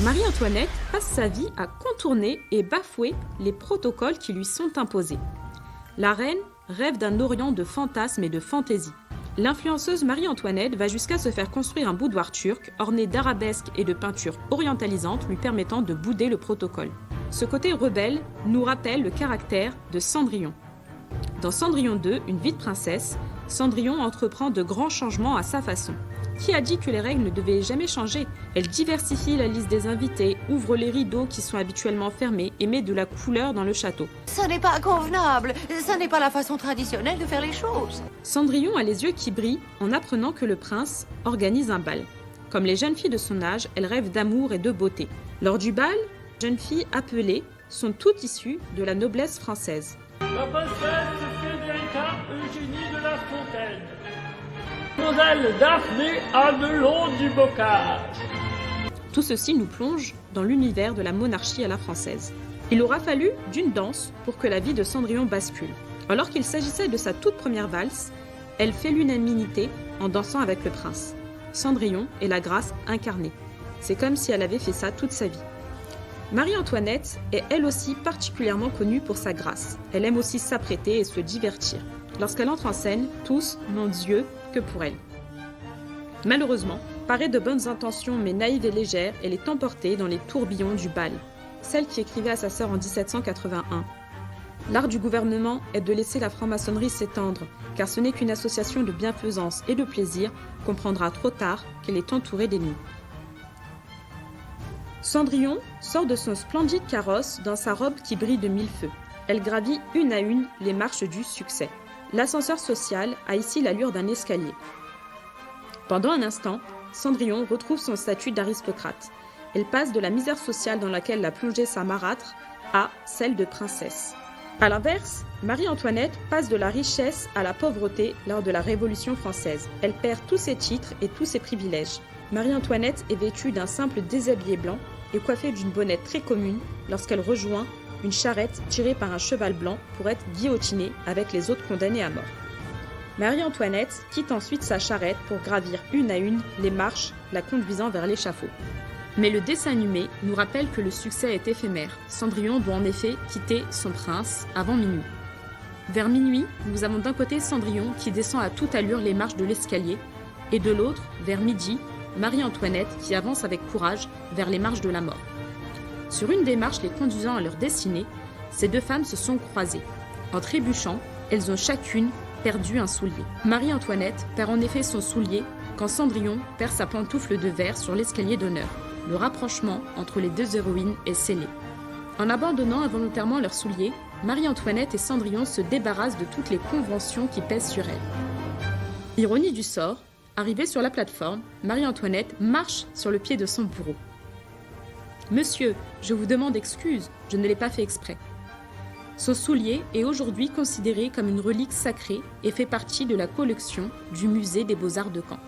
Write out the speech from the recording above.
Marie-Antoinette passe sa vie à contourner et bafouer les protocoles qui lui sont imposés. La reine rêve d'un Orient de fantasmes et de fantaisies. L'influenceuse Marie-Antoinette va jusqu'à se faire construire un boudoir turc orné d'arabesques et de peintures orientalisantes lui permettant de bouder le protocole. Ce côté rebelle nous rappelle le caractère de Cendrillon. Dans Cendrillon 2, une vie de princesse, Cendrillon entreprend de grands changements à sa façon. Qui a dit que les règles ne devaient jamais changer? Elle diversifie la liste des invités, ouvre les rideaux qui sont habituellement fermés et met de la couleur dans le château. Ça n'est pas convenable, ça n'est pas la façon traditionnelle de faire les choses. Cendrillon a les yeux qui brillent en apprenant que le prince organise un bal. Comme les jeunes filles de son âge, elle rêve d'amour et de beauté. Lors du bal, les jeunes filles appelées sont toutes issues de la noblesse française. La princesse Federica Eugénie de la Fontaine. Mademoiselle Daphné Amelon du Bocage. Tout ceci nous plonge dans l'univers de la monarchie à la française. Il aura fallu d'une danse pour que la vie de Cendrillon bascule. Alors qu'il s'agissait de sa toute première valse, elle fait l'unanimité en dansant avec le prince. Cendrillon est la grâce incarnée. C'est comme si elle avait fait ça toute sa vie. Marie-Antoinette est elle aussi particulièrement connue pour sa grâce. Elle aime aussi s'apprêter et se divertir. Lorsqu'elle entre en scène, tous n'ont d'yeux que pour elle. Malheureusement, parée de bonnes intentions mais naïve et légère, elle est emportée dans les tourbillons du bal. Celle qui écrivait à sa sœur en 1781. L'art du gouvernement est de laisser la franc-maçonnerie s'étendre, car ce n'est qu'une association de bienfaisance et de plaisir qu'on comprendra trop tard qu'elle est entourée d'ennemis. Cendrillon sort de son splendide carrosse dans sa robe qui brille de mille feux. Elle gravit une à une les marches du succès. L'ascenseur social a ici l'allure d'un escalier. Pendant un instant, Cendrillon retrouve son statut d'aristocrate. Elle passe de la misère sociale dans laquelle l'a plongée sa marâtre à celle de princesse. A l'inverse, Marie-Antoinette passe de la richesse à la pauvreté lors de la Révolution française. Elle perd tous ses titres et tous ses privilèges. Marie-Antoinette est vêtue d'un simple déshabillé blanc et coiffée d'une bonnette très commune lorsqu'elle rejoint une charrette tirée par un cheval blanc pour être guillotinée avec les autres condamnés à mort. Marie-Antoinette quitte ensuite sa charrette pour gravir une à une les marches la conduisant vers l'échafaud. Mais le dessin animé nous rappelle que le succès est éphémère. Cendrillon doit en effet quitter son prince avant minuit. Vers minuit, nous avons d'un côté Cendrillon qui descend à toute allure les marches de l'escalier et de l'autre, vers midi, Marie-Antoinette qui avance avec courage vers les marches de la mort. Sur une des marches les conduisant à leur destinée, ces deux femmes se sont croisées. En trébuchant, elles ont chacune perdu un soulier. Marie-Antoinette perd en effet son soulier quand Cendrillon perd sa pantoufle de verre sur l'escalier d'honneur. Le rapprochement entre les deux héroïnes est scellé. En abandonnant involontairement leurs souliers, Marie-Antoinette et Cendrillon se débarrassent de toutes les conventions qui pèsent sur elles. Ironie du sort, arrivée sur la plateforme, Marie-Antoinette marche sur le pied de son bourreau. « Monsieur, je vous demande excuse, je ne l'ai pas fait exprès. » Son soulier est aujourd'hui considéré comme une relique sacrée et fait partie de la collection du musée des Beaux-Arts de Caen.